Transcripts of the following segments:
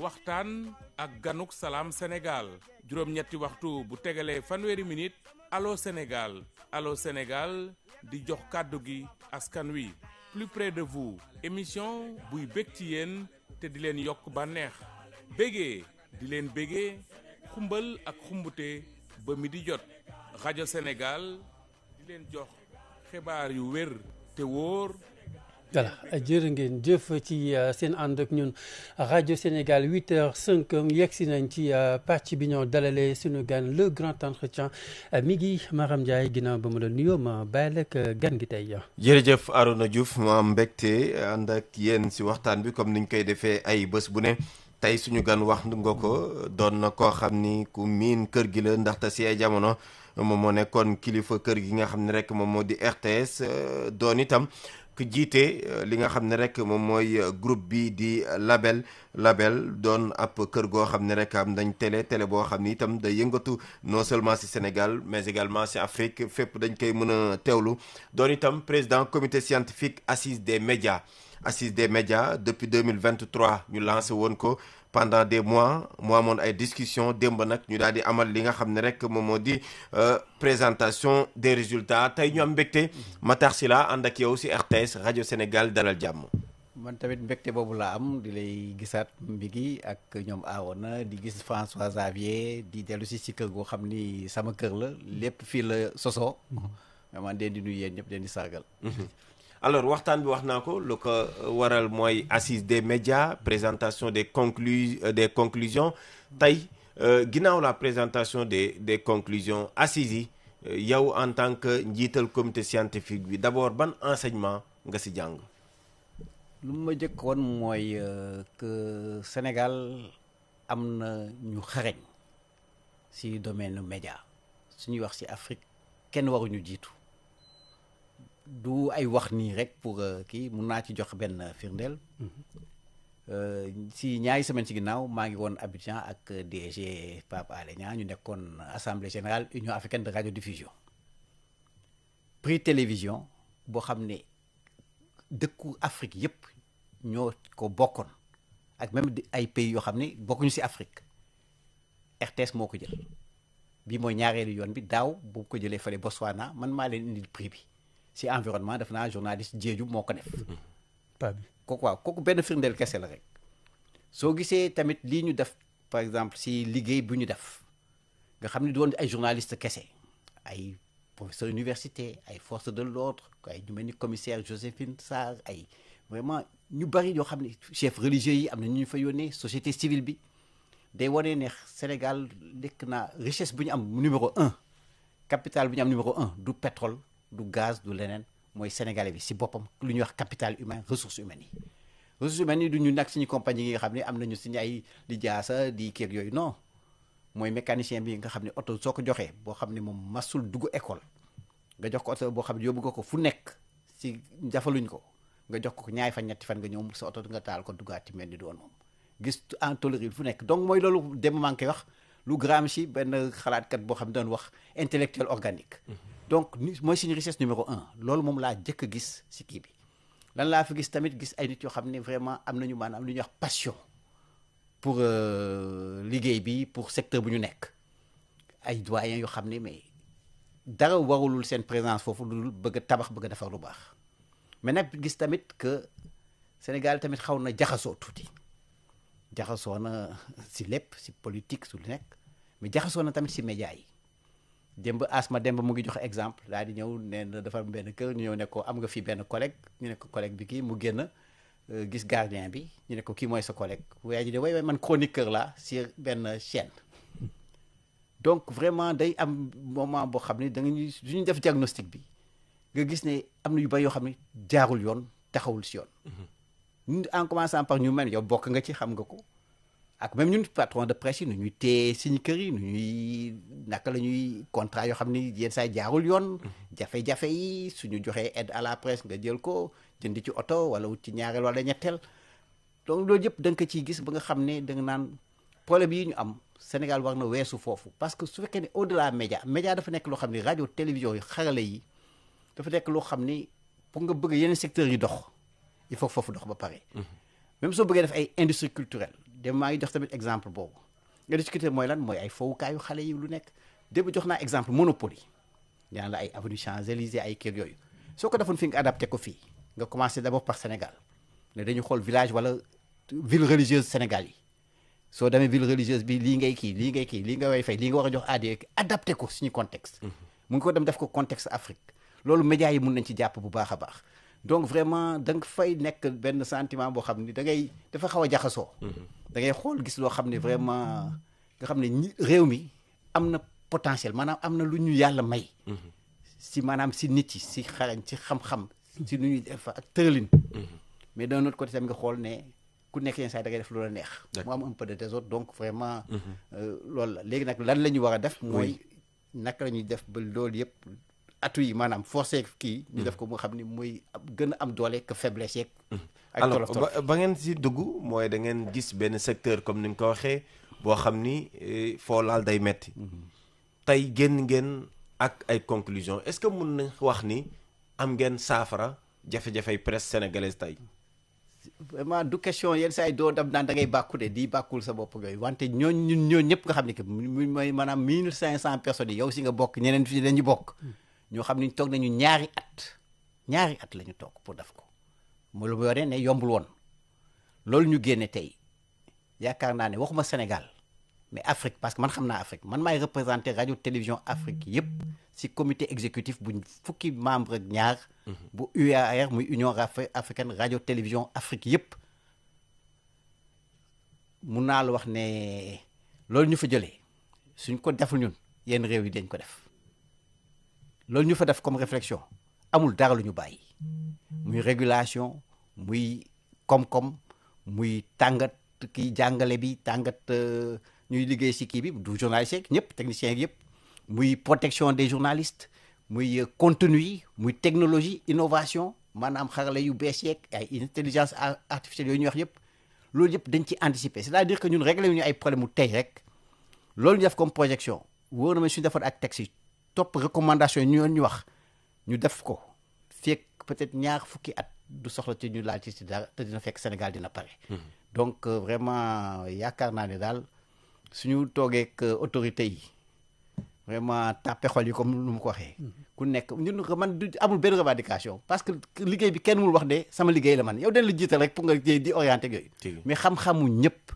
waxtaan ak ganuk salaam Sénégal juróom-ñetti waxtu bu tegalee fanweeri minute allo Sénégal di jox kàddu gi askan wi plus près de vous émission buy bég ci yéen te di leen yokk bànneex bégee di leen bégee xumbal ak xumbute ba mi di jot rajo Sénégal di leen jox xibaar yu wér te wóor. voilà jërë ngeen jëf ci seen ànd ak ñun rajo Sénégal 8h05 yegsi nañ ci pàcc bi ñoo dalalee suñu gan le grand entretien mi ngi Maram Ndiaye ginnaaw ba mu la nuyoo ma bàyyi ak gan gi tey. jërëjëf Arona Diouf ma am mbégte ànd ak yéen si waxtaan bi comme niñ koy defee ay bés bu ne tey suñu gan wax nga ko doon na koo xam ni ku miin kër gi la ndaxte si ay jamono moom moo nekkoon kilifa kër gi nga xam ne rek moom moo di RTS doon itam. ku jiite li nga xam ne rek moom mooy groupe bi di label doon ab kër goo xam ne rek am dañ télé boo xam ni itam day yëngatu non seulement ci Sénégal mais également ci Afrique fépp dañ koy mën a teewlu doon itam président comité scientifique assise des médias depuis 2023 ñu lancé woon ko pendant des mois mu amoon ay discussion démb nag ñu daal di amal li nga xam ne rek moom moo di présentation des résultats tey ñu am mbégte Matar Sylla ànd ak yow ci RTS rajo Sénégal dalal jàmm. man tamit mbégte boobu laa am di lay gisaat Mbigui ak ñoom Arona di gis François Xavier di dellu si kër goo xam ni sama kër la lépp fii la sosoo vraiment den di nuyu yéen ñëpp den di sargal. alors waxtaan bi wax naa ko lu ko waral mooy assise des médias présentation des conclusions tey ginnaaw la présentation des conclusions assises yi yow en tant que njiital comité scientifique bi d'abord ban enseignement nga ci jàng. lu ma jëkkoon mooy que Sénégal am na ñu xarañ ci domaine média suñuy wax ci Afrique kenn waruñu jiitu. du ay wax nii rek pour kii mun naa ci jox benn firndeel si ñaari semaine ci ginnaaw maa ngi woon Abidjan ak DG Pape Alé Niang ñu nekkoon assemblée générale Union africaine de radiodiffusion prix télévision boo xam ne dëkku Afrique yépp ñoo ko bokkoon ak même ay pays yoo xam ne bokkuñu ci Afrique RTS moo ko jël bii mooy ñaareelu yoon bi daaw bu ko jëlee fële Botswana man maa leen indil prix bi ci environnement def naa journaliste Diédhiou moo ko def. kooku benn firndeel kese la rek soo gisee tamit lii ñu def par exemple ci liggéey bu ñu def nga xam ne doon ay journaliste kese ay professeur université ay force de l'ordre ay ñu mel ni commissaire Joséphine Sarr ay vraiment ñu bari yoo xam ne chef religieux yi am na ñu fa yónnee société civile bi day wane ne Sénégal nekk na richesse bu ñu am numéro 1 capital bu ñu am numéro 1 du pétrole. du gaz du leneen mooy sénégalais bi ci boppam lu ñuy wax capital humain ressources humaines yi du ñu nag suñu compagnie yi nga xam ne am nañu suñu ay di jaasa di kër yooyu non mooy mécanicien bi nga xam ne oto soo ko joxee boo xam ne moom masul dugg école nga jox ko oto boo xam ne yóbbu nga ko fu nekk ci jafaluñ ko nga jox ko ñaari fan ñetti fan nga ñëw sa oto nga taal ko duggaat ci mel ni doon moom gis en toléré fu nekk donc mooy loolu dem maa ngi koy wax lu Gramsci benn xalaatkat boo xam ne doon wax intellectuel organique donc mooy suñu richesse numéro 1 loolu moom laa jëkk a gis ci kii bi lan laa fi gis tamit gis ay nit yoo xam ne vraiment am nañu maanaam lu ñuy wax passion pour liggéey bi pour secteur bu ñu nekk ay doyens yoo xam ne mais dara warulul seen présence foofu lu bëgg a tabax bëgg a defar lu baax mais nag gis tamit que Sénégal tamit xaw na jaxasoo tuuti jaxasoo na ci lépp ci politique su lu nekk mais jaxasoo na tamit ci médias yi démb mu ngi joxe exemple daal di ñëw nee na dafa am benn kër ñu ñëw ne ko am nga fii benn collègue ñu ne ko collègue bi kii mu génn gis gardien bi ñu ne ko kii mooy sa collègue waaye ji de way man chroniqueur la sur benn chaîne donc vraiment day am moment boo xam ne da nga ñuy du ñu def diagnostic bi nga gis ne am na yu bari yoo xam ne jaarul yoon taxawul ci yoon ñun en commençant par ñu mel yow bokk nga ci xam nga ko ak même ñun patron de presse yi nu ñuy téye suñu kër yi nu ñuy naka la ñuy contrat yoo xam ni yenn saa jaarul yoon jafe-jafe yi suñu joxee aide à la presse nga jël ko jënd ci oto wala wut ci ñaareel wala ñetteel donc loolu yëpp da nga ko ciy gis ba nga xam ne da nga naan problème yi ñu am Sénégal war na weesu foofu parce que su fekkee ne au delà média dafa nekk loo xam ne rajo télévision yi xarale yi dafa nekk loo xam ni pour nga bëgg yeneen secteurs yi dox il faut foofu dox ba pare même soo bëggee def ay industrie culturelle dem maa ngi jox tamit exemple boobu nga discuter mooy lan mooy ay fowukaayu xale yi lu nekk démb jox naa exemple Monopoly ñaan la ay avenue Champs-Élysées ay kër yooyu soo ko defoon fi nga adapté ko fii nga commencé d'abord par Sénégal ne dañu xool village wala ville religieuse Sénégal yi soo demee ville religieuse bi lii ngay kii lii nga way fay lii nga war a jox aade adapté ko suñu contexte mu ngi ko dem def ko contexte Afrique loolu médias yi mun nañ ci jàpp bu baax a baax donc vraiment da nga fay nekk benn sentiment boo xam ni dafa xaw a jaxasoo da ngay xool gis loo xam ne vraiment nga xam ne réew mi am na potentiel maanaam am na lu ñu yàlla may si maanaam si nit yi si xarañ si xam-xam si nu ñuy def ak tëralin mais d'un autre côté tamit nga xool ne ku nekk yenn saa yi da ngay def lu la neex mu am un peu de désordre donc vraiment loolu la léegi nag lan la ñu war a def mooy naka la ñuy def ba loolu yëpp atu yi maanaam forcé kii ñu def ko mu xam ni muy gën a am doole que faiblesse yeeg ak alors tolof ba ngeen si dugg mooy da ngeen gis benn secteur comme ni nga ko waxee boo xam ni foo laal day metti tey génn ngeen ak ay conclusion est-ce que mun nañ wax ni am ngeen saafara jafe-jafey presse sénégalaise tey vraiment du question yenn saa yi doo dem naan da ngay bàkku de di bàkkul sa bopp yooyu wante ñooñu ñëpp nga xam ne que mooy maanaam 1500 personnes yi yow si nga bokk ñeneen fii dañu bokk ñoo xam ne toog nañu ñaari at la ñu toog pour def ko mu lu yore ne yombul woon loolu ñu génne tey yaakaar naa ne waxuma Sénégal mais Afrique parce que man xam naa Afrique man maay représenté radio télévision Afrique yëpp si comité exécutif bu fukki membre ak ñaar bu UAR muy Union africaine radio télévision Afrique yëpp mun naa la wax ne loolu ñu fa jëlee suñ ko deful ñun yenn réew yi dañ ko def loolu ñu fa def comme réflexion amul dara lu ñu bàyyi muy régulation muy koom-koom muy tàngat kii jàngale bi tàngat ñuy liggéey si kii bi du journaliste yeeg ñëpp techniciens yëpp muy protection des journalistes muy contenu yi muy technologie innovation maanaam xarala yu bees yeeg ay intelligence artificielle yooyu ñuy wax yëpp loolu yëpp dañ ci anticiper c'est-à-dire que ñun réglé wu ñu ay problème mu tey rek loolu ñu def comme projection wóor na ma suñu defoon ak texte yi topp recommandation yi ñu wax ñu def ko fekk peut-être ñaar fukki at du soxla ci ñu laal ci si dara te dina fekk Sénégal dina pare donc vraiment yaakaar naa ne daal suñu toogee ak autorités yi vraiment tàppe xol yi comme nu mu ko waxee ku nekk ñun man du amul benn revendication parce que liggéey bi kenn mënul wax de sama liggéey la man yow den la jiital rek pour nga di orienté yooyu mais xam-xamu ñëpp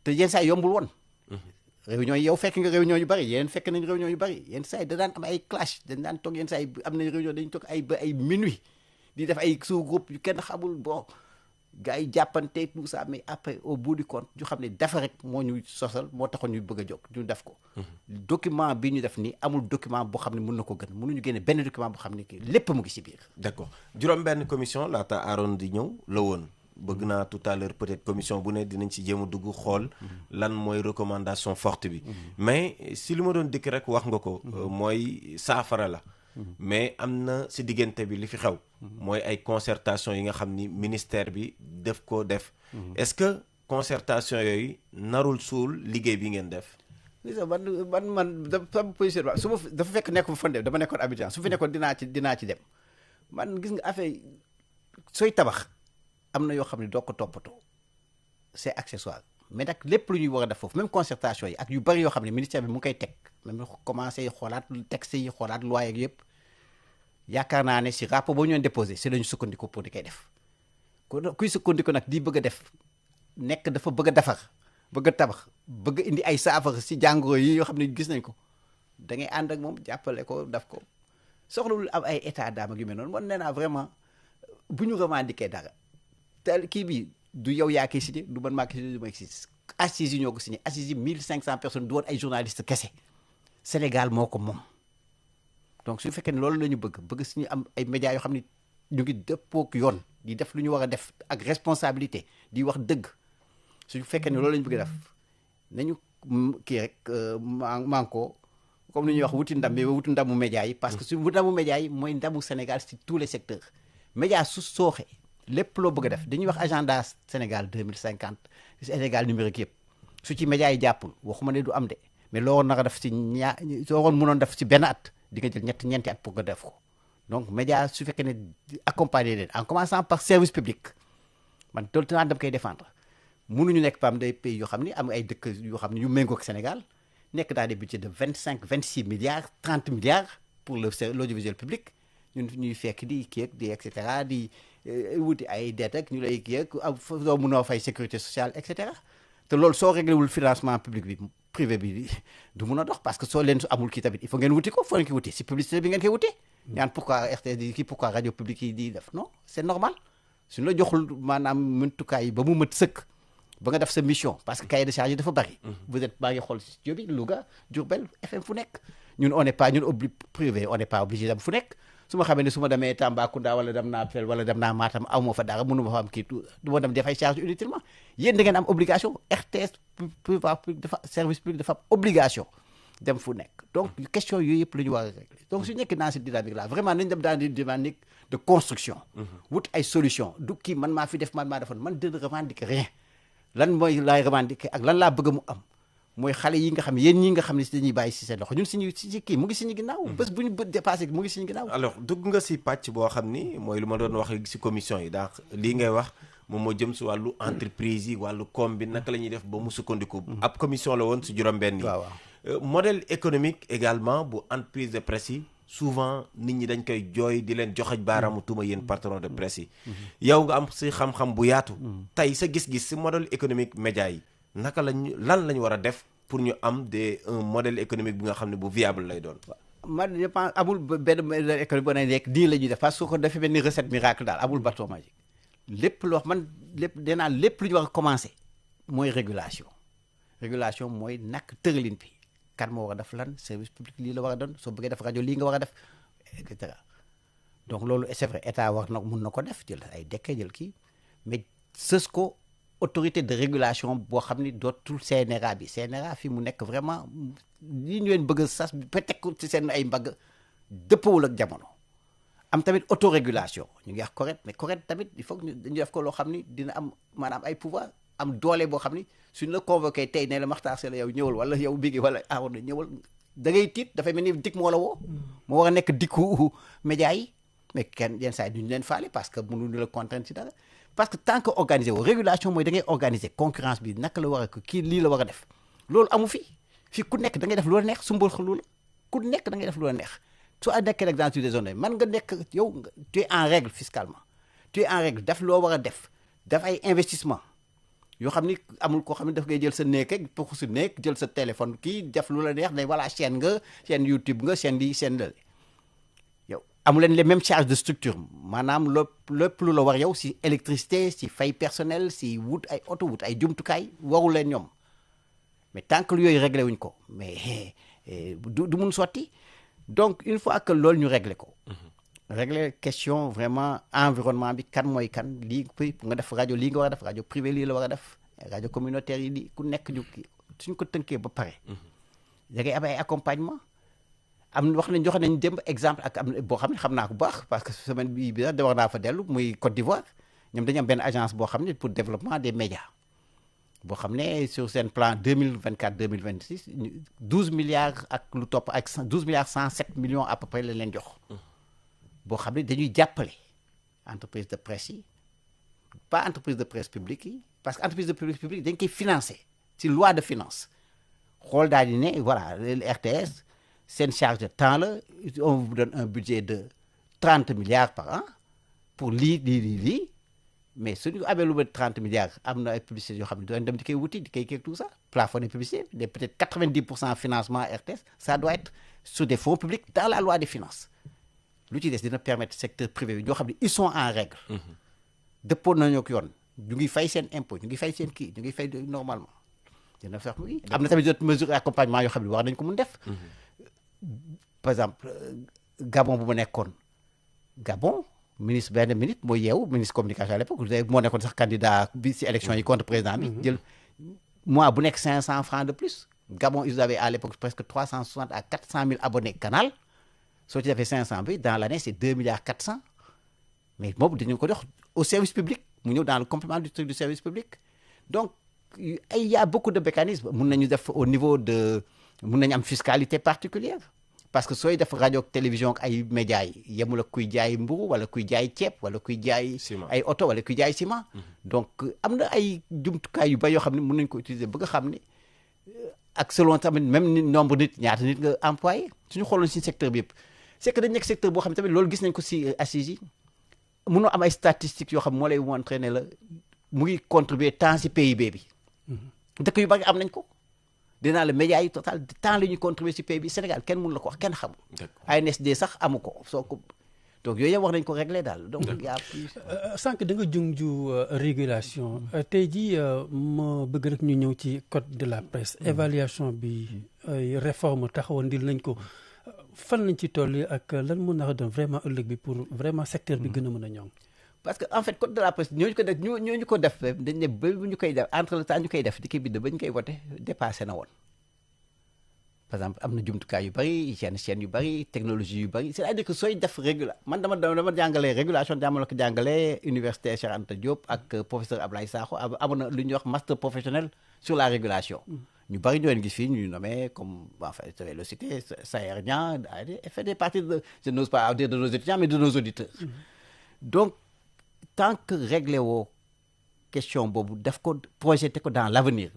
te yenn saa yombul woon réunion yi yow fekk nga réunion yu bari yéen fekk nañ réunion yu bari yenn saa yi da daan am ay clash dañ daan toog yenn saa yi am nañ réunion dañu toog ba ay minuit di def ay sous-groupe yu kenn xamul bon gars yi jàppante tout ça mais après au bout du compte ñu xam ne dafa rek moo ñu sosal moo taxoon ñu bëgg a jóg ñu def ko document bi ñu def nii amul document boo xam ne mën na ko gën mënuñu génne benn document boo xam ne ki lépp mu ngi si biir d'accord juróom benn commission laata Aaron di ñëw la woon bëgg naa tout à l'heure peut-être commission bu ne dinañ ci jéem a dugg xool lan mooy recommandation forte bi mais si li ma doon dikk rek wax nga ko mooy saafara la mais am na si diggante bi li fi xew mooy ay concertation yi nga xam ni ministère bi def ko def est-ce que concertation yooyu narul suul liggéey bi ngeen def man dafa position su ma dafa fekk nekk fa dem dama nekkoon Abidjan su fi nekkoon dinaa ci dem man gis nga affaire sooy tabax am na yoo xam ne doo ko toppatoo c'est accessoire mais nag lépp lu ñuy war a def foofu même concertation yi ak yu bari yoo xam ne ministère bi mu ngi koy teg même commencé xoolaat texte yi xoolaat loi yeeg yëpp yaakaar naa ne si rapport boo ñoon déposé si lañu sukkandiku pour di koy def kuy sukkandiku nag di bëgg a def nekk dafa bëgg a defar bëgg a tabax bëgg a indi ay saafara si jàngoro yi yoo xam ne gis nañ ko da ngay ànd ak moom jàppale ko daf ko soxlawul am ay état d'âme ak yu mel noonu man nee naa vraiment bu ñu revendiquer dara te kii bi du yow yaa koy signé du man maa koy signé du ma signé assises yi ñoo ko signé assises yi 1500 personnes du woon ay journalistes kese Sénégal moo ko moom donc su fekkee ne loolu la ñu bëgg suñu am ay médias yoo xam ne ñu ngi dëppook yoon di def lu ñu war a def ak responsabilité di wax dëgg su fekkee ne loolu la ñu bëgg def nañu kii rek manko comme ni ñuy wax wuti ndam mais wuti ndamu médias yi parce que su wuti ndamu médias yi mooy ndamu Sénégal si tous les secteurs médias su sooxee lépp loo bëgg a def dañuy wax agenda Sénégal 2050 Sénégal numérique yëpp su ci médias yi jàppul waxuma ne du am de mais loo woon naka def si soo woon mënoon def si benn at di nga jël ñeenti at pour nga def ko donc médias su fekkee ne accompagner leen en commençant par service public man tout le temps dama koy défendre mënuñu nekk PAM des pays yoo xam ne am ay dëkk yoo xam ne yu méngoo ak Sénégal nekk dans des budgets de 25-26 milliards 30 milliards pour l'audiovisuel public ñun ñuy fekk di kii ak di et cetera di wuti ay dette ak ñu lay kii ak doo mënoo fay sécurité sociale et cetera te loolu soo réglé wul financement public bi privé bi du mun a dox parce que soo leen su amul kii tamit il faut ngeen wuti ko foo leen koy wuti si publicité bi ngeen koy wuti. ñaan pourquoi RTS di kii pourquoi rajo publique yi di def non c'est normal suñu la joxul maanaam mëntukaay yi ba mu mët sëkk ba nga def sa mission parce que cahier de charge yi dafa bari. vous êtes baa ngi xool si studio bi Louga Diourbel FM fu nekk ñun on n'est pas ñun privé on n'est pas obligé dem fu nekk. su ma xamee ne su ma demee Tambacounda wala dem naa Fel wala dem naa Matam aw ma fa dara mënu ma fa am kii du ma dem dafay charge inutilement yéen da ngeen am obligation RTS dafa service public dafa am obligation dem fu nekk donc question yooyu yëpp la ñu war a régler donc su nekkee dans cette dynamique là vraiment nañ dem dans une dynamique de construction wut ay solution du kii man maa fi def man maa defoon man de revendiquer rien lan mooy laay revendiquer ak lan laa bëgg mu am mooy xale yi nga xam yéen ñi nga xam ne si dañuy bàyyi si seen loxo ñun si kii mu ngi suñu ginnaaw bés bu ñu dépassé mu ngi suñu ginnaaw. alors dugg nga si pàcc boo xam ni mooy lu ma doon wax si commission yi donc lii ngay wax moom moo jëm si wàllu entreprise yi wàllu koom bi naka la ñuy def ba mu sukkandiku. ab commission la woon si juróom-benn yi. waaw modèle économique également bu entreprise de presse yi souvent nit ñi dañ koy jooy di leen joxaj baaraamu tuuma yéen patron de presse yi. yow nga am si xam-xam bu yaatu. tey sa gis-gis si modèle économique média yi. naka lañ lan lañ war a def pour ñu am un modèle économique bi nga xam ne bu viable lay doon. man je pense amul benn modèle économique bu ne nekk nii la ñuy def parce que su ko defee benn recette miracle daal amul bâton magique lépp loo man lépp dinaa lépp lu ñu war a commencer mooy régulation mooy nak tëralin bi kan moo war a def lan service public lii la war a doon soo bëggee def rajo lii nga war a def et cetera donc loolu c'est vrai état war na mun na ko def jël ay décret jël kii mais sës ko autorité de régulation boo xam ni dootul CNRA bi CNRA fi mu nekk vraiment li ñu leen bëgg a sas peut-être ci seen ay mbagg dëppawul ak jamono am tamit autorégulation ñu ngi wax correct mais correct tamit il faut que ñu def ko loo xam ni dina am maanaam ay pouvoir am doole boo xam ni suñ la convoqué tey ne la Makhtar Sylla yow ñëwal wala yow Biggi wala Arouna ñëwal da ngay tiit dafay mel ni dikk moo la woo moo war a nekk dikku média yi mais kenn yenn saa yi duñu leen faale parce que mënuñu la contraindre ci dara parce que tant que organisé wu régulation mooy da ngay organiser concurrence bi naka la war a kii lii la war a def loolu amu fi fii ku nekk da ngay def lu la neex su mbal lu la ku nekk da ngay def lu la neex su a nekkee nag dans des zones man nga nekk yow tu es en règle fiscalement tu es en règle def loo war a def ay investissement yoo xam ni amul koo xam ne daf ngay jël sa néeg rek pour su néeg jël sa téléphone kii def lu la neex ne voilà chaîne YouTube nga chaîne lii chaîne la yow amu leen les mêmes charges de structure maanaam lépp lu la war yow si électricité si fay personnel si wut ay oto wut ay jumtukaay waru leen ñoom mais tant que yooyu réglé wuñ ko mais du mun sotti donc une fois que loolu ñu réglé ko régler question vraiment environnement bi kan mooy kan lii nga def rajo lii nga war a def rajo privé lii la war a def rajo communautaire yi lii ku nekk ñu suñ ko tënkee ba pare da ngay am ay accompagnement am wax nañ joxe nañ démb exemple ak am boo xam ne xam naa ko bu baax parce que semaine bii bi da war naa fa dellu muy Côte d'Ivoire ñoom dañu am benn agence boo xam ne pour développement des médias boo xam ne sur seen plan 2024-2026 12 milliards ak lu topp ak 12 milliards 107 millions à peu près lañ leen jox boo xam ne dañuy jàppale entreprise de presse yi pas entreprise de presse publique yi parce que entreprise de presse publique dañ koy financer ci loi de finance xool daal di ne voilà RTS seen charge de temps la on vous donne un budget de 30 milliards par an pour lii mais suñu amee lu bëri 30 milliards am na ay publicités yoo xam ne doon dem di koy wuti di koy kii tout ça plafonné publicité de peut-être 90% financement RTS ça doit être sur des fonds publics dans la loi des finances lu ci des dina permettre secteur privé bi ñoo xam ne ils sont en règle dëppoo nañoo ak yoon ñu ngi fay seen impôt ñu ngi fay seen kii ñu ngi fay normalement dina fex mu ngi am na tamit d'autres mesures d'accompagnement yoo xam ne war nañ ko mun def par exemple Gabon bu ma nekkoon Gabon benn ministre mooy yeewu ministre communication à l'époque moo nekkoon sax candidat bi si élection yi contre président bi jël mois bu nekk 500 francs de plus Gabon ils avaient à l'époque presque 360 à 400 000 abonnés canal soo ci defee 500 bi dans l'année c'est 2 milliards 400 mais boobu dañu ko jox au service public mu ñëw dans le complément du truc du service public donc il y a beaucoup de mécanismes mun nañu def au niveau de mun nañu am fiscalité particulière parce que sooy def rajo ak télévision ak ay médias yi yemul ak kuy jaay mburu wala kuy jaay ceeb wala kuy jaay ay oto wala kuy jaay ciment. Donc am na ay jumtukaay yu bari yoo xam ne mën nañu ko utiliser ba nga xam ne ak selon tamit même nombre nit ñaata nit nga employé suñu xooloon si secteur bi yëpp c'est que dañ nekk secteur boo xam ne tamit loolu gis nañ ko si assises yi mënoo am ay statistiques yoo xam moo lay montré ne la mu ngi contribuer tant si PIB bi. dëkk yu bari am nañ ko. dinaa la médias yi total temps la ñuy contribuer si pays bi Sénégal kenn mënu la ko wax kenn xamul. ANSD sax amu ko soo ko donc yooyu yëpp wax nañ ko régler daal. donc y' a plus. sànq da nga junj régulation tey jii ma bëgg rek ñu ñëw ci code de la presse évaluation bi réforme taxawandil nañ ko fan lañ ci toll ak lan mën na doon vraiment ëllëg bi pour vraiment secteur bi gën a mën a ñoŋ. parce que en fait code de la presse ñooñu ko def dañ ne ba ñu koy def entre le temps ñu koy def di koy bind ba ñu koy voté dépassé na woon par exemple am na jumtukaay yu bëri chaîne yu bëri technologie yu bëri c'est-à-dire que sooy def man dama jàngalee régulation dama la ko jàngalee université Cheikh Anta Diop ak professeur Ablaye Sakho amoon na lu ñuy wax master professionnel sur la régulation ñu bëri ñoo leen gis fii ñu nommé comme en fait je vais le citer Sayer Niang fait des parties de je n'ose pas dire de nos étudiants mais de nos auditeurs donc tant que réglé woo question boobu daf ko projeté ko dans l'avenir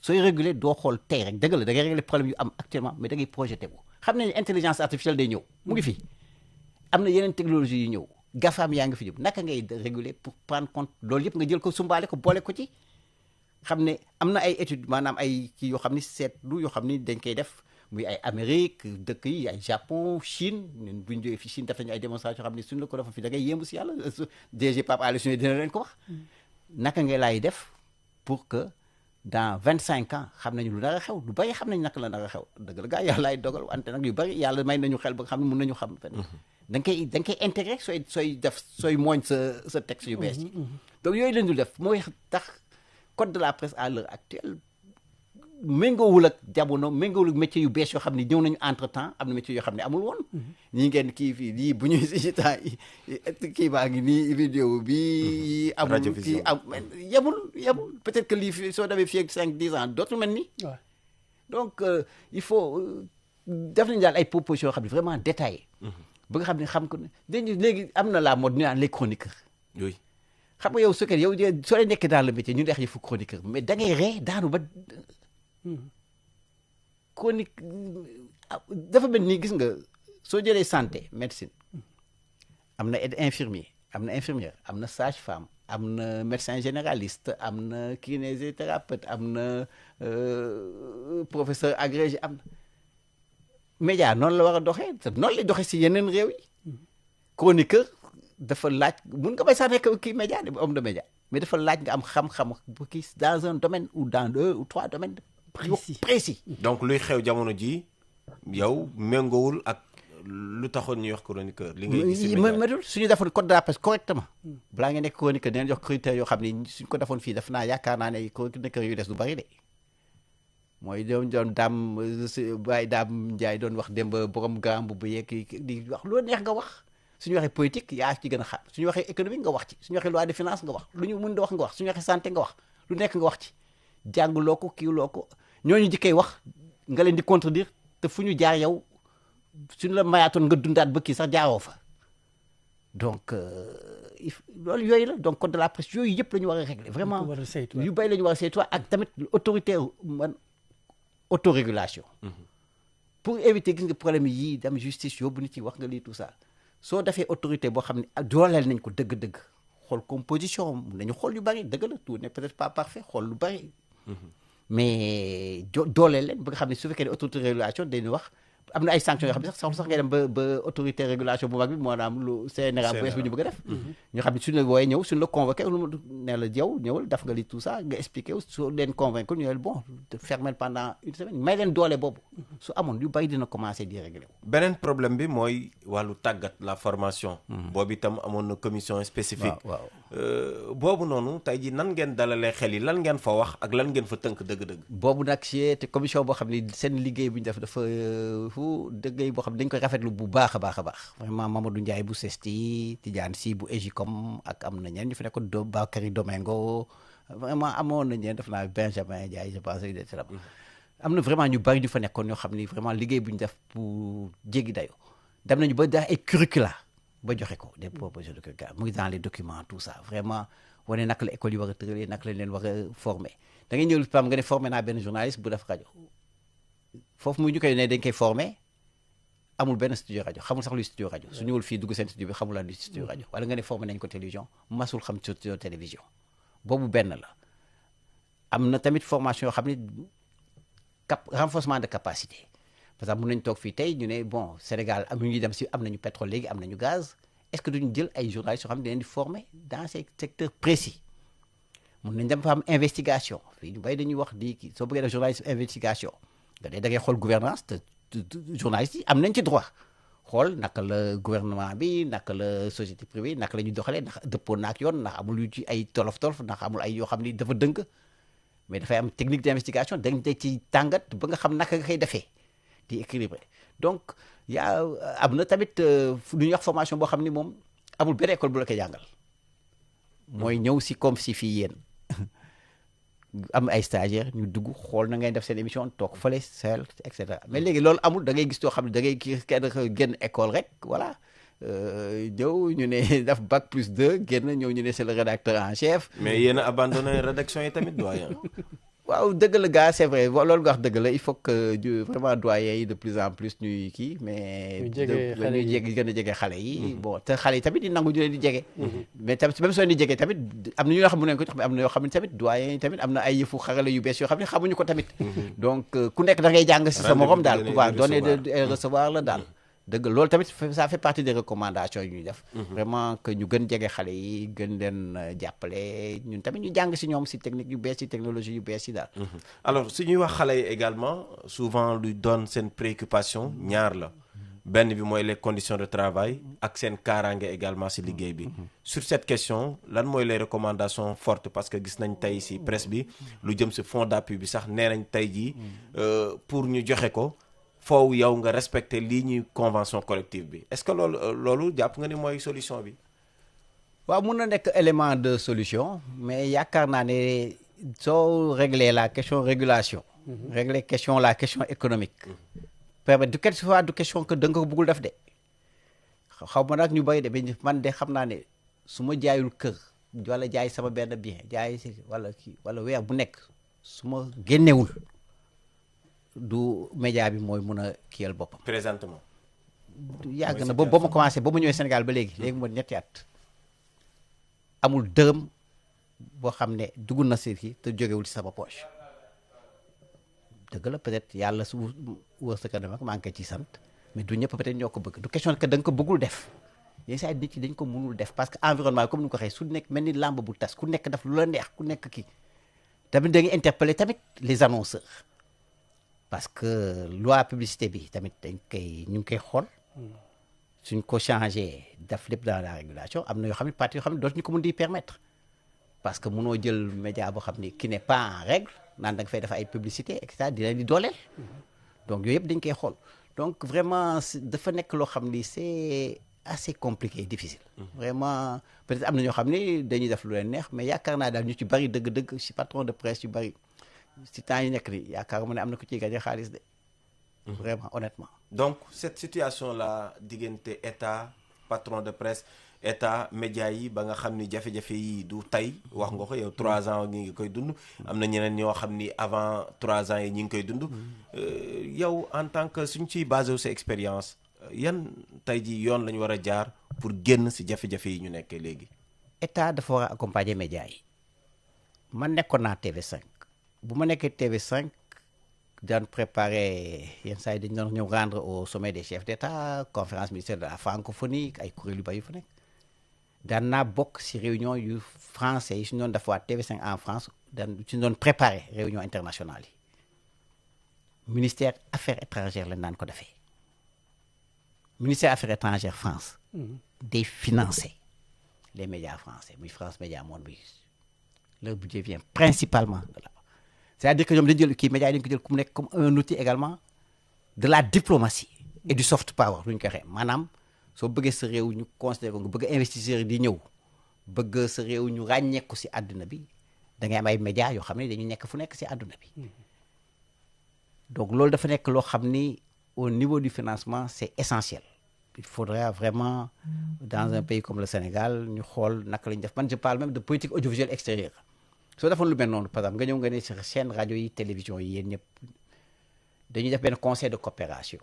sooy réguler doo xool tey rek dëgg la da ngay régler problème yu am actuellement mais da ngay projeté ko xam nañu intelligence artificielle day ñëw mu ngi fi am na yeneen technologie yu ñëw GAFAM yaa ngi fi ñëw naka ngay réguler pour prendre compte loolu yëpp nga jël ko sumbaale ko boole ko ci xam ne am na ay études maanaam ay kii yoo xam ni seetlu yoo xam ni dañ koy def muy ay Amérique dëkk yi ay Japon Chine ñun bu ñu jógee fi Chine def nañu ay démonstration xam ne suñu la ko defoon fii da ngay yéemu si yàlla DG Pape Alé Niang dina leen ko wax naka ngay laay def pour que dans 25 ans xam nañu lu nar a xew lu bari xam nañu naka la nar a xew dëgg la gaa yàlla laay dogal wante nag yu bari yàlla may nañu xel ba nga xam ne mën nañu xam fen da nga koy intégré sooy mooñ sa texte yu bees yi donc yooyu lañu def mooy tax code de la presse à l'heure actuelle méngoowul ak jamono méngoowul ak métier yu bees yoo xam ne ñëw nañu entre temps am na métier yoo xam ne amul woon ñi ngeen kii fii lii bu ñuy si temps kii baa ngi nii vidéo bi amul kii am yemul peut-être que lii fi soo demee fii ak 5-10 ans dootul mel nii donc il faut def nañu daal ay propositions yoo xam ne vraiment détaillées ba nga xam ko dañu léegi am na la mode ñu naan les chroniqueurs oui xam nga yow su fekkee yow soo leen nekkee dans le métier ñu neex yëfu chroniqueur mais da ngay ree daanu ba chronique dafa mel ni gis nga soo jëlee santé médecine am na infirmier am na infirmière am na sage-femme am na médecin généraliste am na kinésithérapeute am na professeur agrégé am na média noonu la war a doxee te noonu lay doxee si yeneen réew yi chroniqueur dafa laaj mun nga bay sax nekk kii média de homme de média mais dafa laaj nga am xam-xam bu kii dans un domaine ou dans 2 ou 3 domaines précis. donc luy xew jamono ji yow méngoowul ak lu taxoon ñuy wax chroniqueur. li ngay gis si média suñu defoon code de la presse correctement. balaa nga nekk chroniqueur dinañ jox critères yoo xam ne suñ ko defoon fii def naa yaakaar naa ne chroniqueur yu des du bari de. mooy doon daam Baye Daam Ndiaye doon wax démb borom garam bu yeeg di wax lu neex nga wax. suñu waxee politique yaa ci gën a xam suñu waxee économique nga wax ci suñu waxee loi de finance nga wax lu ñu mën di wax nga wax suñu waxee santé nga wax lu nekk nga wax ci jànguloo ko kiiwuloo ko ñooñu jikkee wax nga leen di contredire te fu ñu jaar yow suñu la mayaatoon nga dundaat ba kii sax jaaroo fa donc loolu yooyu la donc code de la presse yooyu yëpp la ñu war a régler vraiment yu bay la ñu war a saytu ak tamit autorité autorégulation pour éviter gis nga problème yii dem justice yóbbu nit yi wax nga lii tout ça soo defee autorité boo xam ne dooleel nañ ko dëgg-dëgg xool composition nañu xool yu bari dëgg la tout n'est peut-être pas parfait xool lu bari mais dooleel leen ba nga xam ne su fekkee ne autorité régulation dañuy wax am na ay sanctions yoo xam ne sax ngay dem ba autorité régulation bu mag bi moo naam lu CNRA bu bees bu ñu bëgg a def ñoo xam ne suñu la wooyee ñëw suñu la convoqué ne la yow ñëwal def nga li tout ça nga expliqué wu soo leen convaincre ñu leen bon fermer pendant une semaine may leen doole boobu su amoon yu bari dina commencé di régler beneen problème bi mooy wàllu tàggat la formation boobu itam amoon na commission spécifique boobu noonu tey ji nan ngeen dalalee xel yi lan ngeen fa wax ak lan ngeen fa tënk dëgg-dëgg boobu nag ci te commission boo xam ne seen liggéey bu ñu def dafa dëggay boo xam ne dañ koy rafetlu bu baax a baax a baax vraiment Mamadou Ndiaye bu CESTI Tidiane Sy bu EGICOM ak am na ñeen ñu fi nekk Bakary Domingo vraiment amoon na ñeen def naa Benjamin Ndiaye je pense etc am na vraiment ñu bari ñu fa nekkoon ñoo xam ni vraiment liggéey bu ñu def pour jéggi dayo dem nañu ba def ay curricula ba joxe ko des propositions de curricula mu ngi dans les documents tout ça vraiment wane naka la école yi war a tëralee naka lañ leen war a former da ngay ñëw par exemple nga ne formé naa benn journaliste bu def rajo foofu mu ñu koy ne dañ koy former amul benn studio rajo xamul sax luy studio rajo su ñëwul fii dugg seen studio bi xamul luy studio rajo wala nga ne formé nañ ko télévision masul xam studio télévision boobu benn la am na tamit formation yoo xam ne renforcement de capacité par exemple mun nañ toog fii tey ñu ne bon Sénégal am ñu dem si am nañu pétrole léegi am nañu gaz est-ce que duñu jël ay journalistes yoo xam ne dañ leen di former dans ces secteurs précis mun nañ dem fa am investigation fii ñu bay dañuy wax di kii soo bëggee def journaliste investigation nga dee da ngay xool gouvernance te journalistes yi am nañ ci droit xool naka la gouvernement bi naka la société privée naka la ñuy doxalee ndax dëppoo naak yoon ndax amul yu ci ay tolof-tolof ndax amul ay yoo xam ni dafa dëng mais dafay am technique d'investigation dañ ci tàngat ba nga xam naka nga koy defee di équilibré donc am na tamit lu ñuy wax formation boo xam ni moom amul benn école bu la koy jàngal mooy ñëw si comme si fii yéen am ay stagiaires ñu dugg xool na ngay def seen émission toog fële sel et cetera mais léegi loolu amul da ngay gis too xam ne da ngay kenn génn école rek voilà ñëw ñu ne daf bac plus 2 génn ñëw ñu ne c'est le rédacteur en chef. mais yéen a abandonné rédaction yi tamit doyen. waaw dëgg la gars c'est vrai loolu nga wax dëgg la il faut que vraiment doyen yi de plus en plus ñuy kii mais. ñu gën a jege xale yi. bon te xale yi tamit di nangu ñu leen di jege. mais tamit même soo leen di jege tamit am na ñu xam ne ko jox mais am na yoo xam ne tamit doyen yi tamit am na ay yëfu xarala yu bees yoo xam ne xamuñu ko tamit. donc ku nekk da ngay jàng si sa morom daal pouvoir donner de recevoir la daal. dëgg loolu tamit ça fait partie des recommandations yu ñuy def. vraiment que ñu gën jege xale yi gën leen jàppale ñun tamit ñu jàng si ñoom si technique yu bees si technologie yu bees yi daal. alors su ñuy wax xale yi également souvent luy doon seen préoccupation ñaar la benn bi mooy les conditions de travail ak seen kaaraange également si liggéey bi. sur cette question lan mooy les recommandations fortes parce que gis nañ tey si presse bi lu jëm si fonds d'appui bi sax nee nañ tey jii pour ñu joxe ko. foofu yow nga respecter lii ñuy convention collective bi est-ce que loolu jàpp nga ni mooy solution bi. waaw mun na nekk élément de solution mais yaakaar naa ne soo régler la question régulation. régler la question économique. permettre du question que da nga ko bëggul def de xaw ma nag ñu bëri de mais man de xam naa ne su ma jaayul kër wala jaay sama benn bien jaay si wala weer bu nekk su ma génnewul. du média bi mooy mun a kiyal boppam. présentement. yàgg na ba ma commencé ba ma ñëwee Sénégal ba léegi ma ñetti at amul dërëm boo xam ne dugg na si kii te jógewul ci sama poche dëgg la peut-être yàlla su wërsëg na maa ngi koy ciy sant mais du ñëpp peut-être ñoo ko bëgg du question que da nga ko bëggul def yenn saa yi nit yi dañ ko mënul def parce que environnement comme ni ko waxee su nekk mel ni làmb bu tas ku nekk daf lu la neex ku nekk kii tamit da ngay interpeller tamit les annonceurs. parce que loi publicité bi tamit ñu ngi koy xool suñ ko changé def lépp dans la régulation am na yoo xam ne parties yoo xam ne dootuñu ko mën di permettre parce que mënoo jël média boo xam ne qui n'est pas en règle naan da nga fay def ay publicité et cetera dina di dooleel donc yooyu yëpp dañ koy xool donc vraiment dafa nekk loo xam ni c'est assez compliqué et difficile vraiment peut-être am na ñoo xam ne dañuy def lu leen neex mais yaakaar naa daal ñu ci bari dëgg-dëgg ci patron de presse yu bari si temps yi nekk nii yaakaar ma ne am na ku ciy gagné xaalis de. vraiment honnêtement. donc cette situation là diggante état patron de presse état média yi ba nga xam ni jafe-jafe yi du tey wax nga ko yow 3 ans ñi ngi koy dund. am na ñeneen ñoo xam ni avant 3 ans yi ñi ngi koy dund. yow en tant que suñ ciy basé wu sa expérience yan tey ji yoon la ñu war a jaar pour génn si jafe-jafe yi ñu nekkee léegi. état dafa war a accompagner média yi man nekkoon naa TV5. bu ma nekkee TV5 daan préparer yenn saa yi dañu doon ñëw rendre au sommet des chefs d'État conférence ministère de la francophonie ay kuréel yu bari yu fa nekk daan naa bokk ci réunion yu français yi suñu doon def waa TV5 en France daan suñu doon préparer réunion internationale yi ministère affaires étrangères lañ daan ko defee ministère affaires étrangères France day financer les médias français muy France Média Monde bi leur budget vient principalement de là. C'est-à-dire que ñoom dañu jël kii média yi dañu ko jël comme nekk comme un outil également de la diplomatie et du soft power lu ñu ko waxee maanaam soo bëggee sa réew ñu considéré ko nga bëgg investisseurs di ñëw bëgg sa réew ñu ràññeeku si àdduna bi da ngay am ay médias yoo xam ne dañu nekk fu nekk si àdduna bi donc loolu dafa nekk loo xam ni au niveau du financement c'est essentiel. Il faudrait vraiment dans un pays comme le Sénégal ñu xool naka la ñu def man je parle même de politique audiovisuelle extérieure soo defoon lu mel noonu par exemple nga ñëw nga ne sur chaîne rajo yi télévision yi yéen ñëpp dañuy def benn conseil de coopération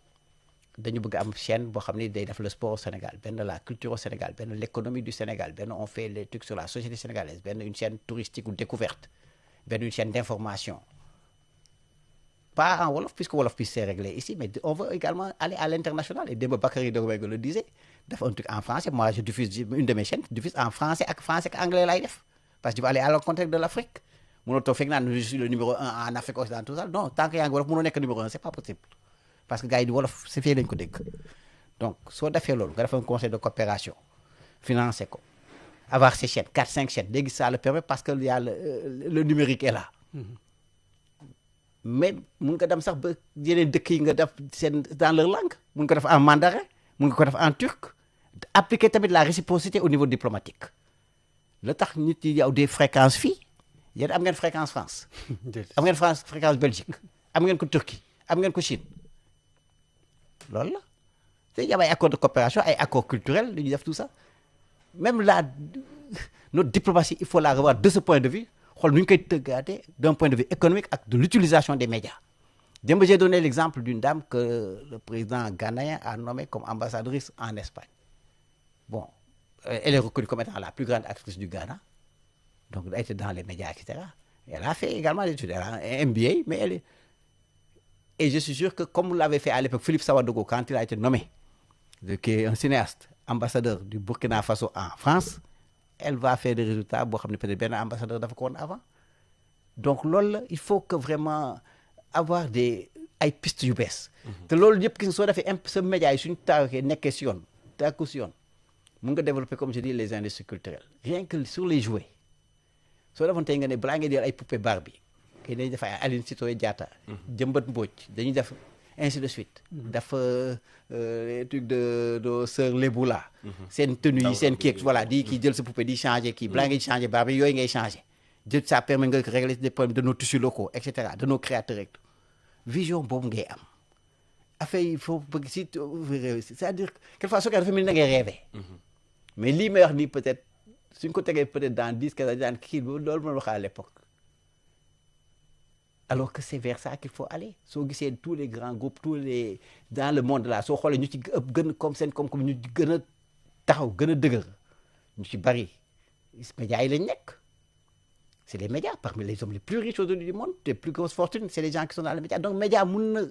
dañu bëgg am chaîne boo xam ne day def le sport au Sénégal benn la culture au Sénégal benn l'économie du Sénégal benn on fait les trucs sur la société sénégalaise benn une chaîne touristique ou découverte benn une chaîne d'information pas en wolof puisque wolof puis c'est réglé ici mais on veut également aller à l'international et Demba Bakary Dogomengo le disait dafa un truc en français moi je diffuse une de mes chaînes je diffuse en français ak anglais lay def parce que tu vas aller à l'encontre de l'Afrique mënoo toog fekk naan je suis le numéro 1 en Afrique occidentale tout ça non tant que yaa ngi wolof mënoo nekk numéro 1 c'est pas possible parce que gars yi di wolof c'est fii lañ ko dégg donc soo defee loolu nga def un conseil de coopération financer ko avoir ces chaînes 4-5 chaînes léegi ça le permet parce que y a le numérique est là mais mun nga dem sax ba yeneen dëkk yi nga def seen dans leur langue mun nga ko def en mandarin mun nga ko def en turc appliquer tamit la réciprocité au niveau diplomatique la tax nit yi yow des fréquences fii yéen am ngeen fréquence France am ngeen fréquence Belgique am ngeen ko Turquie am ngeen ko Chine loolu la te y a ay accords de coopération ay accords culturels li ñuy def tout ça même notre diplomatie il faut la revoir de ce point de vue xool nu ñu koy tëggaate d'un point de vue économique ak de l'utilisation des médias démb j'ai donné l'exemple d'une dame que le président ghanéen a nommée comme ambassadrice en Espagne bon elle est reconnue comme étant la plus grande actrice du Ghana donc elle était dans les médias etc. Elle a fait également des études elle a un MBA mais elle est et je suis sûr que comme l'avait fait à l'époque Philippe Sawadogo quand il a été nommé qui est un cinéaste ambassadeur du Burkina Faso en France elle va faire des résultats boo xam ne peut-être benn ambassadeur dafa ko woon avant donc loolu la il faut que vraiment avoir ay pistes yu bees te loolu yëpp gis nga soo defee sa médias yi suñu taakee nekkee si yoon taaku si yoon mun nga développer comme je dis les industries culturelles rien que sur les jouets soo defoon tey nga ne balaa ngay jël ay poupées Barbie kay dañuy def ay Aline Sitoé Diatta Jëmbat Mbodj dañuy def ainsi de suite dafa les trucs de sœur Lébou là seen tenue yi seen kii voilà di kii jël sa poupée di changer kii balaa ngay changer Barbie yooyu ngay changer jël ça permet nga régler des problèmes de nos tissus locaux et cetera de nos créateurs rek vision boobu ngay am affaire il faut bëgg si c'est-à-dire quelquefois soo koy dafa mel ni da ngay rêver mais lii may wax nii peut-être suñ ko tegee peut-être dans 10-15 ans daan kii loolu mën wax à l'époque alors que c'est vers ça qu'il faut aller soo gisee tous les grands groupes tous les dans le monde là soo xoolee ñu ci ëpp gën comme seen comme ñu gën a taxaw gën a dëgër ñu ci bari médias yi lañ nekk c'est les médias parmi les hommes les plus riches aujourd'hui du monde les plus grosses fortunes c'est les gens qui sont dans les médias donc médias mun na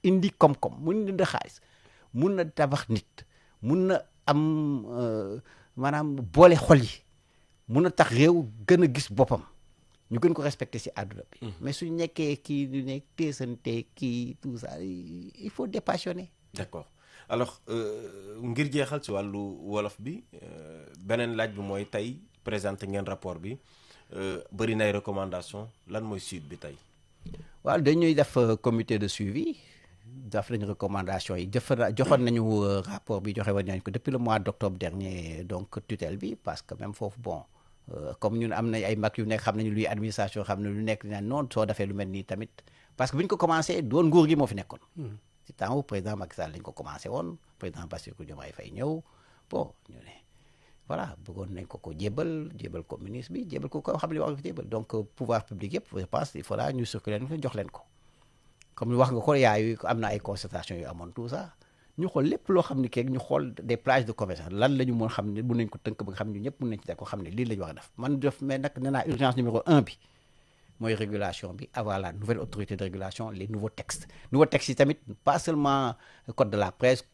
indi koom-koom mun na indi xaalis mun na tabax nit mun na am maanaam boole xol yi mun na tax réew gën a gis boppam ñu gën ko respecter ci àdduna bi mais suñu nekkee kii du nekk teesante kii tout ça il faut dépassionner. D'accord alors ngir jeexal ci wàllu wolof bi beneen laaj bi mooy tey présenté ngeen rapport bi bëri nay recommandation lan mooy suite bi tey. waaw dañuy def comité de suivi def nañu recommandation yi joxoon nañu rapport bi joxe woon nañu ko depuis le mois d'octobre dernier donc tutelle bi parce que même foofu bon. comme ñun am nañ ay mag yu nekk xam nañu luy administration xam ne lu nekk naan noonu soo defee lu mel nii tamit parce que bu ñu ko commencé doon nguur gi moo fi nekkoon. ci temps président Macky Sall lañ ko commencé woon président Bassirou Diomaye Faye ñëw bon ñu ne voilà bëggoon nañ ko jébal ko ministre bi jébal ko xam ne wax nga ko jébal donc pouvoir public yëpp je pense il faudra ñu circuler leen jox leen ko comme wax nga ko yaayu am na ay concertations yu amoon tout ça. ñu xool lépp loo xam ne keeg ñu xool des plages de conversation lan la ñu mën xam ne mën nañ ko tënk ba nga xam ne ñëpp mën nañ ci def ko xam ne lii la ñu wax a def man def mais nag nee naa urgence numéro 1 bi mooy régulation bi avoir la nouvelle autorité de régulation les nouveaux textes yi tamit pas seulement code de la presse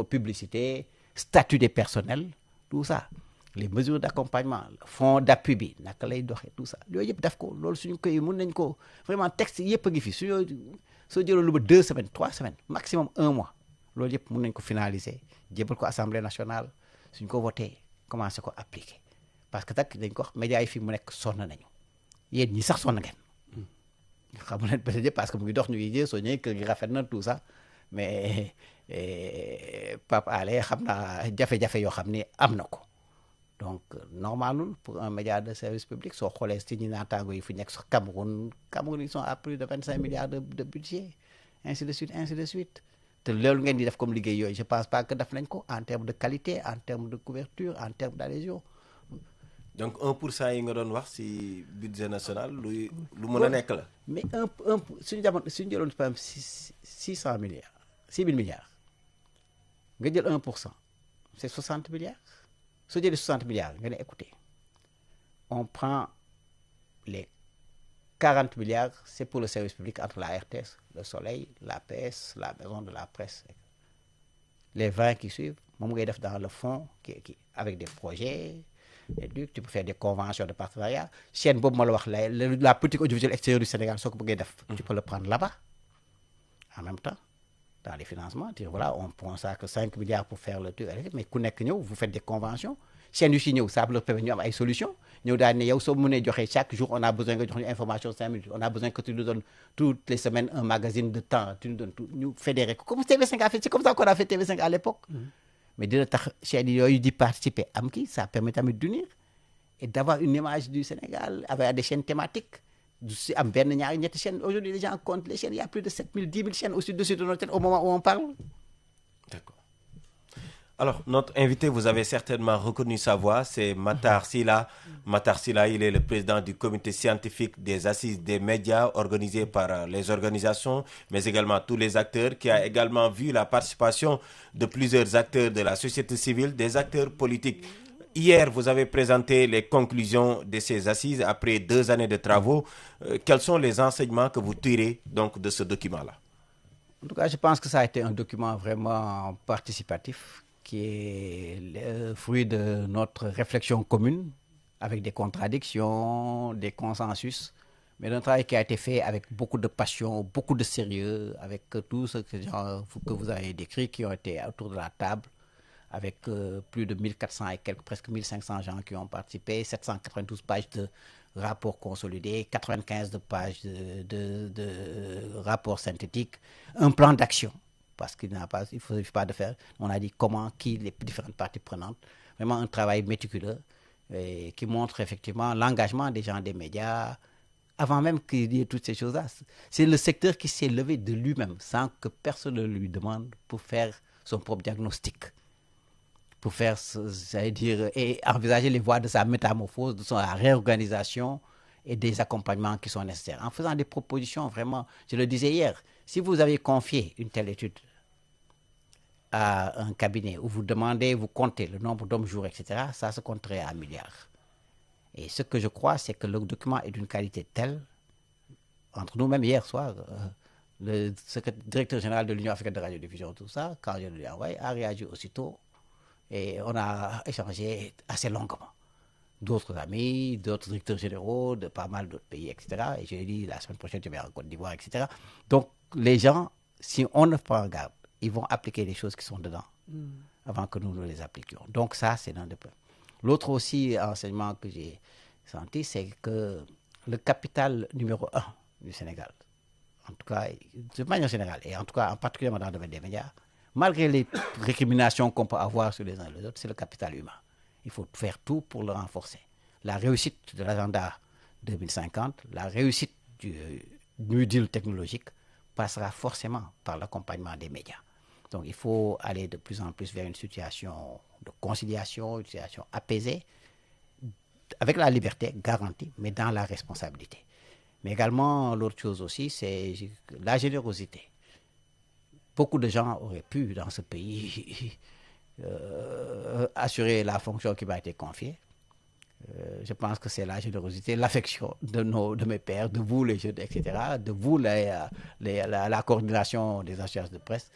publicité statut des personnels tout ça les mesures d'accompagnement fonds d'appui bi naka lay doxee tout ça yooyu yëpp def ko loolu suñu koy mën nañ ko vraiment texte yëpp a ngi fi soo jëloon lu ba 2 semaines 3 semaines maximum 1 mois loolu yëpp mën nañ ko finaliser jébal ko assemblée nationale suñ ko voté commencé ko appliquer parce que tak dañ ko wax médias yi fi mu nekk sonn nañu yéen ñi sax sonn ngeen xamu leen peut-être parce que mu ngi dox ñu ngi jee soo ñëwee kër gi rafet na tout ça mais Pape Alé xam naa jafe-jafe yoo xam ni am na ko donc normalement pour un média de service public soo xoolee si ñi naataango yi fi nekk sax Cameroun ils sont à plus de 25 milliards de budget ainsi de suite, ainsi de suite. te loolu ngeen di def comme liggéey yooyu je pense pas que def nañ ko en termes de qualité en termes de couverture en termes d'adhésion. donc 1% yi nga doon wax ci budget national lu mën a nekk la. mais suñu jamono suñu jëloon par exemple 600 milliards 6 000 milliards nga jël 1%, c'est 60 milliards. soo jëlee 60 milliards nga ne écoutez on prend les 40 milliards, c'est pour le service public entre la RTS, le Soleil, l'APS, la Maison de la Presse. Les 20 qui suivent, moom ngay def dans le fond avec des projets, tu peux faire des conventions de partenariat. Chaîne boobu ma la wax la politique audiovisuelle extérieure du Sénégal soo ko bëggee def. Tu peux le prendre là-bas en même temps dans les financements. Dire voilà, on consacre 5 milliards pour faire le tour, mais ku nekk ñëw vous faites des conventions. chaîne yu si ñëw ça leur permet ñu am ay solutions ñëw daal ne yow soo mënee joxe chaque jour on a besoin nga jox ñu information 5 minutes on a besoin que tu nous donnes toutes les semaines un magazine de temps tu nous donnes tout ñu fédéré ko comme TV5 a fait c'est comme ça qu'on a fait TV5 à l'époque. Mais dina tax chaîne yooyu di participer am ki ça permet tamit d'unir et d'avoir une image du Sénégal avec des chaînes thématiques du si am benn ñaari ñetti chaînes aujourd'hui les gens comptent les chaînes il y a plus de 7 000 10 000 chaînes au-dessus de notre tête au moment où on parle. D'accord. Alors, notre invité, vous avez certainement reconnu sa voix, c'est Matar Sylla. Matar Sylla, il est le président du comité scientifique des assises des médias organisé par les organisations, mais également tous les acteurs, qui a également vu la participation de plusieurs acteurs de la société civile, des acteurs politiques. Hier, vous avez présenté les conclusions de ces assises après 2 années de travaux. Quels sont les enseignements que vous tirez donc de ce document-là? En tout cas, je pense que ça a été un document vraiment participatif, qui est le fruit de notre réflexion commune, avec des contradictions, des consensus, mais d'un travail qui a été fait avec beaucoup de passion, beaucoup de sérieux, avec tout ce que vous avez décrit, qui ont été autour de la table, avec plus de 1400 et quelques, presque 1500 gens qui ont participé, 792 pages de rapports consolidés, 95 de pages de rapports synthétiques, un plan d'action. Parce qu'il ne suffit pas de faire, on a dit comment, qui, les différentes parties prenantes. Vraiment un travail méticuleux et qui montre effectivement l'engagement des gens des médias avant même qu'il y ait toutes ces choses-là. C'est le secteur qui s'est levé de lui-même sans que personne ne lui demande pour faire son propre diagnostic, pour faire, j'allais dire, et envisager les voies de sa métamorphose, de sa réorganisation et des accompagnements qui sont nécessaires. En faisant des propositions vraiment, je le disais hier, si vous avez confié une telle étude à un cabinet où vous demandez, vous comptez le nombre d'hommes jours, etc., ça se compterait à 1 milliard. Et ce que je crois, c'est que le document est d'une qualité telle, entre nous-mêmes hier soir, le directeur général de l'Union africaine de radiodiffusion, tout ça, quand je lui ai envoyé, a réagi aussitôt et on a échangé assez longuement. D'autres amis, d'autres directeurs généraux de pas mal d'autres pays, etc. Et je lui ai dit, la semaine prochaine, tu vas en Côte d'Ivoire, etc. Donc, les gens, si on ne prend garde, ils vont appliquer les choses qui sont dedans avant que nous les appliquions. Donc ça, c'est l'un des points. L'autre aussi enseignement que j'ai senti, c'est que le capital numéro 1 du Sénégal, en tout cas, de manière générale, et en tout cas, en particulier dans le domaine des médias, malgré les récriminations qu'on peut avoir sur les uns et les autres, c'est le capital humain. Il faut faire tout pour le renforcer. La réussite de l'agenda 2050, la réussite du New Deal technologique passera forcément par l'accompagnement des médias. Donc il faut aller de plus en plus vers une situation de conciliation, une situation apaisée, avec la liberté garantie, mais dans la responsabilité. Mais également, l'autre chose aussi, c'est la générosité. Beaucoup de gens auraient pu, dans ce pays, assurer la fonction qui m'a été confiée. Je pense que c'est la générosité, l'affection de mes pères, de vous les jeunes, etc., de vous la coordination des agences de presse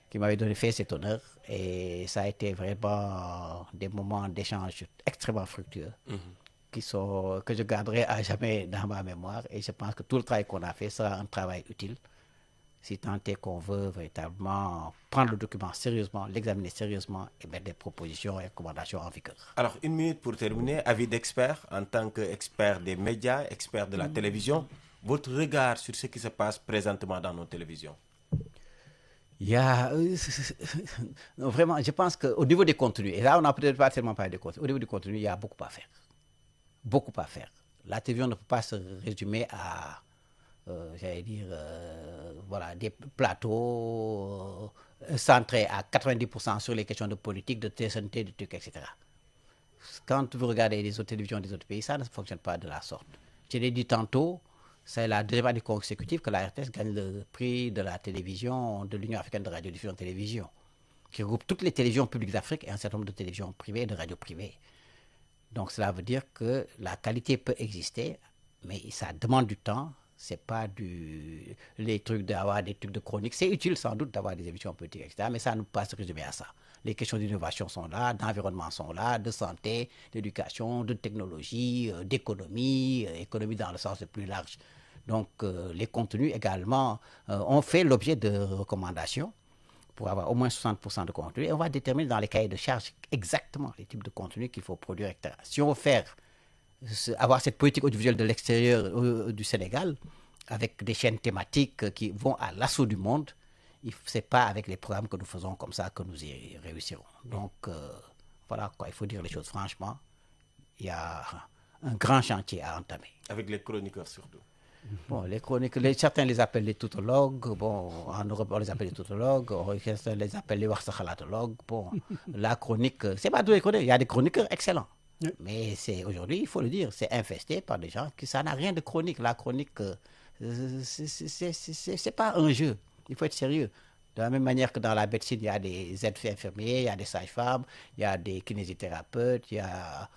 qui m'avait fait cet honneur. Et ça a été vraiment des moments d'échange extrêmement fructueux que je garderai à jamais dans ma mémoire. Et je pense que tout le travail qu'on a fait sera un travail utile, si tant est qu'on veut véritablement prendre le document sérieusement, l'examiner sérieusement et mettre des propositions et recommandations en vigueur. Alors, 1 minute pour terminer. Avis d'expert, en tant qu'expert des médias, expert de la télévision, votre regard sur ce qui se passe présentement dans nos télévisions? Il y a... non, vraiment, je pense qu'au niveau des contenus, et là on n'a peut-être pas tellement parlé de contenus, au niveau du contenu, il y a beaucoup à faire. Beaucoup à faire. La télévision ne peut pas se résumer à, j'allais dire, voilà, des plateaux centrés à 90% sur les questions de politique, de santé, de trucs, etc. Quand vous regardez les autres télévisions des autres pays, ça ne fonctionne pas de la sorte. Je l'ai dit tantôt, c'est la deuxième année consécutive que la RTS gagne le prix de la télévision de l'Union africaine de radiodiffusion et télévision, qui regroupe toutes les télévisions publiques d'Afrique et un certain nombre de télévisions privées et de radios privées. Donc cela veut dire que la qualité peut exister, mais ça demande du temps. C'est pas les trucs d'avoir des trucs de chronique. C'est utile sans doute d'avoir des émissions politiques, etc. Mais ça ne peut pas se résumer à ça. Les questions d'innovation sont là, d'environnement sont là, de santé, d'éducation, de technologie, d'économie, économie dans le sens le plus large. Donc les contenus également ont fait l'objet de recommandations pour avoir au moins 60% de contenu. Et on va déterminer dans les cahiers de charges exactement les types de contenus qu'il faut produire, etc. Si on veut avoir cette politique audiovisuelle de l'extérieur du Sénégal, avec des chaînes thématiques qui vont à l'assaut du monde, ce n'est pas avec les programmes que nous faisons comme ça que nous y réussirons. Donc, voilà quoi, il faut dire les choses franchement. Il y a un grand chantier à entamer. Avec les chroniqueurs surtout. Bon, les chroniques, certains les appellent les tautologues. Bon, en Europe, on les appelle les tautologues. Certains les appellent les waxahalatologues. Bon, la chronique, c'est pas tous les chroniqueurs. Il y a des chroniqueurs excellents. Oui. Mais aujourd'hui, il faut le dire, c'est infesté par des gens qui ça n'a rien de chronique. La chronique, c'est pas un jeu. Il faut être sérieux. De la même manière que dans la médecine, il y a des aides infirmiers, il y a des sages-femmes, il y a des kinésithérapeutes, il y a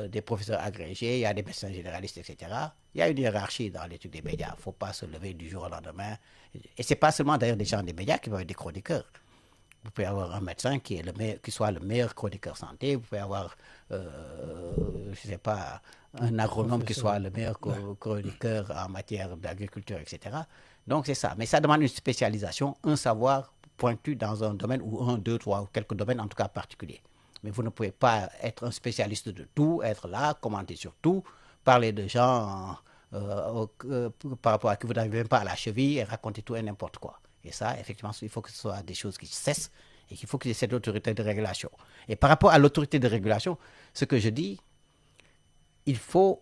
des professeurs agrégés, il y a des médecins généralistes, etc. Il y a une hiérarchie dans l'étude des médias. Il ne faut pas se lever du jour au lendemain. Et ce n'est pas seulement d'ailleurs des gens des médias qui vont être des chroniqueurs. Vous pouvez avoir un médecin qui soit le meilleur chroniqueur santé. Vous pouvez avoir, je ne sais pas, un agronome qui soit le meilleur chroniqueur en matière d'agriculture, etc. Donc c'est ça. Mais ça demande une spécialisation, un savoir pointu dans un domaine ou un, deux, trois ou quelques domaines en tout cas particuliers. Mais vous ne pouvez pas être un spécialiste de tout, être là, commenter sur tout, parler de gens par rapport à qui vous n'arrivez même pas à la cheville et raconter tout et n'importe quoi. Et ça, effectivement, il faut que ce soit des choses qui cessent et qu'il faut qu'il y ait cette autorité de régulation. Et par rapport à l'autorité de régulation, ce que je dis, il faut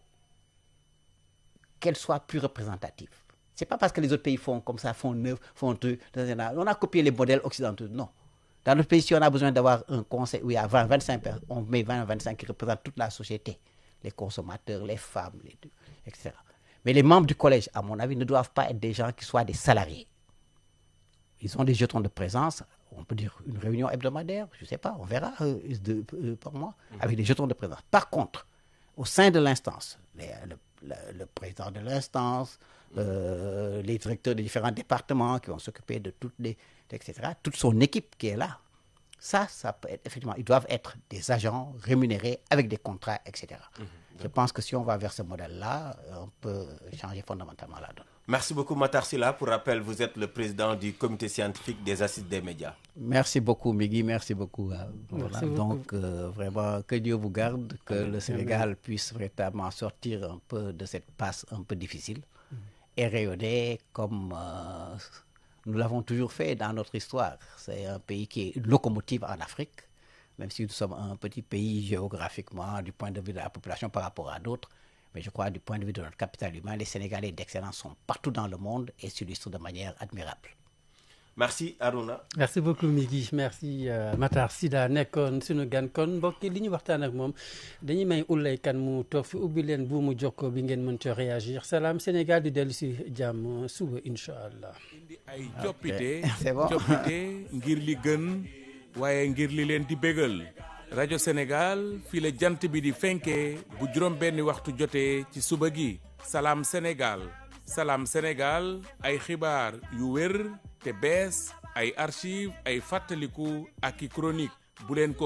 qu'elle soit plus représentative. Ce n'est pas parce que les autres pays font comme ça, font neuf, font truc. On a copié les modèles occidentaux. Non. Dans notre pays, si on a besoin d'avoir un conseil où il y a 20, 25 personnes, on met 20, 25 qui représentent toute la société. Les consommateurs, les femmes, etc. Mais les membres du collège, à mon avis, ne doivent pas être des gens qui soient des salariés. Ils ont des jetons de présence, on peut dire une réunion hebdomadaire, je ne sais pas, on verra par mois, avec des jetons de présence. Par contre, au sein de l'instance, le président de l'instance, les directeurs des différents départements qui vont s'occuper de toutes les, etc., toute son équipe qui est là, ça peut être, effectivement, ils doivent être des agents rémunérés avec des contrats, etc. Je pense que si on va vers ce modèle-là, on peut changer fondamentalement la donne. Merci beaucoup Matar Sylla. Pour rappel, vous êtes le président du comité scientifique des assises des médias. Merci beaucoup Migui, merci beaucoup. Merci beaucoup. Donc vraiment, que Dieu vous garde, que le Sénégal puisse véritablement sortir un peu de cette passe un peu difficile et rayonner comme nous l'avons toujours fait dans notre histoire. C'est un pays qui est une locomotive en Afrique, même si nous sommes un petit pays géographiquement du point de vue de la population par rapport à d'autres. Mais je crois, du point de vue de notre capital humain, les Sénégalais d'excellence sont partout dans le monde et s'illustrent de manière admirable. Merci Aruna. merci beaucoup Migui merci Matar Sylla nekkoon sunu gan kon mbokk li ñu waxtaan ak moom dañuy may Oulay Kane mu toog fi ubbi leen bu mu jokkoo bi ngeen mën ci réagir Salam Sénégal di dellu si jàmm suba incha allah. indi ay coppite ngir li gën waaye ngir li leen di bégal. rajo Sénégal fii la jant bi di fenkee bu juróom benni waxtu jotee ci suba gi. Salam Sénégal ay xibaar yu wér te bees ay archive ay fàttaliku ak i chronique bu leen ko